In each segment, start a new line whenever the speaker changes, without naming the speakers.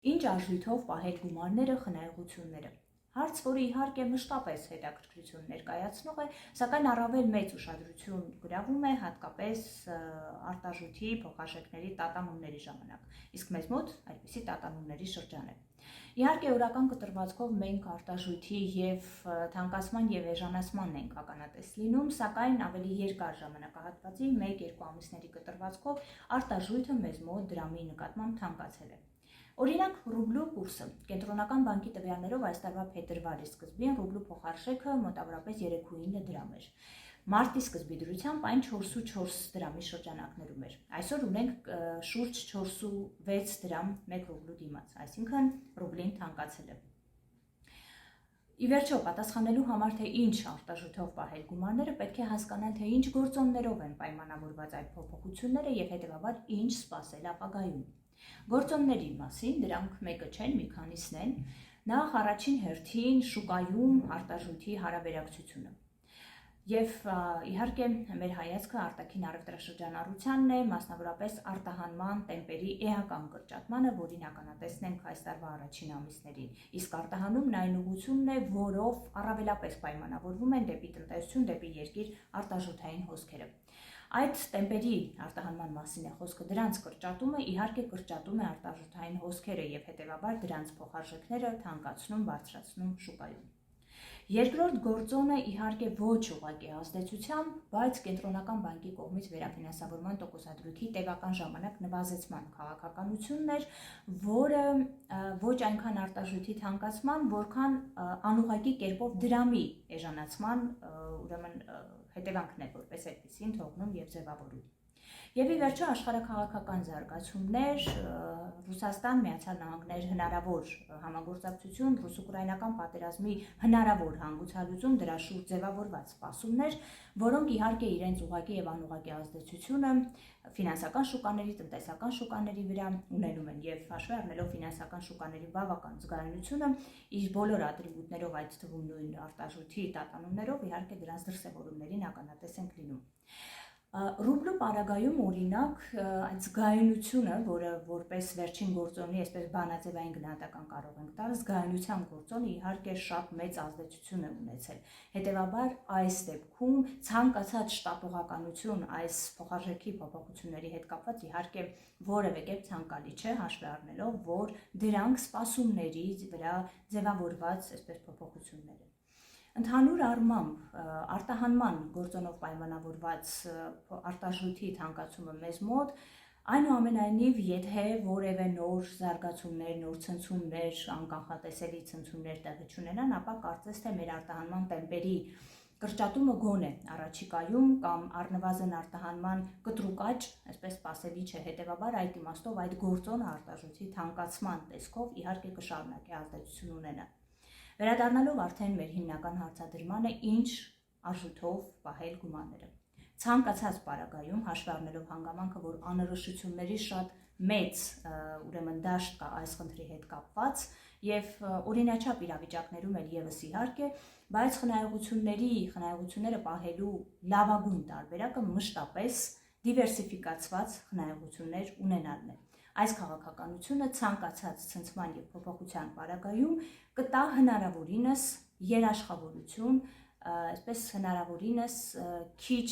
Ինչ արժույթով պահել գումարները, խնայողությունները։ Հարց, որը իհարկե մշտապես հետաքրքրություն ներկայացնող է, սակայն առավել մեծ ուշադրություն գրավում է հատկապես արտարժույթի փոխարժեքների տատանումների ժամանակ, իսկ մեզ մոտ այդպիսի տատանումների շրջան է։ Իհարկե օրական կտրվածքով մենք արտարժույթի եւ թանկացման եւ էժանացմանն ենք ականատես լինում, սակայն ավելի երկար ժամանակահատվածի 1-2 ամիսների կտրվածքով արտարժույթը մեզ մոտ դրամի նկատմամբ թանկացել է։ Օրինակ, ռուբլու կուրսը կենտրոնական բանկի տվյալներով այս տարվա փետրվարի սկզբին ռուբլու փոխարժեքը մոտավորապես 3.9 դրամ էր։ Մարտի սկզբի դրությամբ այն 4.4 դրամի շրջանակներում էր։ Այսօր ունենք շուրջ 4.6 դրամ 1 ռուբլու դիմաց, այսինքն ռուբլին թանկացել է։ Ի վերջո, պատասխանելու համար, թե ինչ արտարժույթով պահել գումարները, պետք է հասկանալ, թե ինչ գործոններով են պայմանավորված այդ փոփոխությունները եւ հետեւաբար ինչ սպասել ապագայում։ Գործոնների մասին դրանք մեկը չեն, մի քանիսն են։ Նախ առաջին հերթին շուկայում արտարժույթի հարաբերակցությունը։ Եվ իհարկե մեր հայացքը արտաքին առևտրաշրջանառությանն է, մասնավորապես արտահանման տեմպերի էական կրճատմանը, որին ականատեսն ենք այս տարվա առաջին ամիսներին։ Իսկ արտահանումն այն ուղղությունն է, որով առավելապես պայմանավորվում են դեպի տնտեսություն, դեպի երկիր արտարժութային հոսքերը։ Այդ տեմպերի արտահանման մասին է խոսքը, դրանց կրճատումը իհարկե կրճատում է արտարժութային հոսքերը եւ հետեւաբար դրանց փոխարժեքները թանկացնում, բարձրացնում շուկայում։ Երկրորդ գործոնը իհարկե ոչ ուղղակի ազդեցությամբ, բայց կենտրոնական բանկի կողմից վերաֆինանսավորման տոկոսադրույքի տևական ժամանակ նվազեցման քաղաքականությունն էր, որը ոչ այնքան արտարժույթի թանկացման, որքան անուղղակի կերպով դրամի էժանացման ուրեմն հետևանքն է, որպես այդպեսին թողնում եւ ձևավորում։ Եվ ի վերջո աշխարհաքաղաքական զարգացումներ, Ռուսաստան, Միացյալ Նահանգներ հնարավոր համագործակցություն, ռուս-ուկրաինական պատերազմի հնարավոր հանգուցալուծում, դրա շուրջ ձևավորված սպասումներ, որոնք իհարկե իրենց ուղղակի եւ անուղղակի ազդեցությունը ֆինանսական շուկաների, տնտեսական շուկաների վրա ունենում են եւ հաշվի առնելով ֆինանսական շուկաների բավական զգայունությունը, իր բոլոր ատրիբուտներով, այդ թվում նույն արտարժույթի տատանումներով, իհարկե դրանց դրսևորումներին ականատես ենք լինում։ Ռուբլու պարագայում օրինակ այդ զգայունությունը, որը որպես վերջին գործոնի, այսպես բանաձևային գնահատական կարող ենք տալ, զգայունության գործոնը իհարկե շատ մեծ ազդեցություն է ունեցել։ Հետևաբար այս դեպքում ցանկացած շտապողականություն այս փոխարժեքի փոփոխությունների հետ կապված իհարկե որևէ կերպ ցանկալի չէ, հաշվի առնելով, որ դրանք սպասումների վրա ձևավորված այսպես փոփոխություններ են։ Ընդհանուր առմամբ արտահանման գործոնով պայմանավորված արտարժույթի թանկացումը մեզ մոտ այնուամենայնիվ, եթե որևէ նոր զարգացումներ, նոր ցնցումներ, անկանխատեսելի ցնցումներ տեղի չունենան, ապա կարծես թե մեր արտահանման տեմպերի կրճատումը գոնե առաջիկայում կամ առնվազն արտահանման կտրուկ աճ, այսպես սպասելի չէ, հետևաբար այդ իմաստով այդ գործոնը արտարժույթի թանկացման տեսքով իհարկե կշարունակի ազդեցություն ունենալ։ Վերադառնալով արդեն մեր հիմնական հարցադրմանը, ինչ արժույթով պահել գումարները։ Ցանկացած պարագայում, հաշվի առնելով հանգամանքը, որ անորոշությունների շատ մեծ ուրեմն դաշտ կա այս խնդրի հետ կապված եւ օրինաչափ իրավիճակներում էլ եւս իհարկե, բայց խնայողությունները պահելու լավագույն տարբերակը մշտապես դիվերսիֆիկացված խնայողություններ ունենալն է։ Այս քաղաքականությունը ցանկացած ցնցման եւ փոփոխության պարագայում կտա հնարավորինս երաշխավորություն, այսպես հնարավորինս քիչ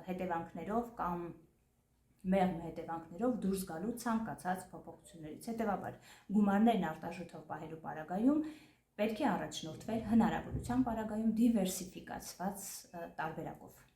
հետևանքներով կամ մեղմ հետևանքներով դուրս գալու ցանկացած փոփոխություններից։ Հետևաբար գումարներն արտարժույթով պահելու պարագայում պետք է առաջնորդվել հնարավորության պարագայում դիվերսիֆիկացված տարբերակով։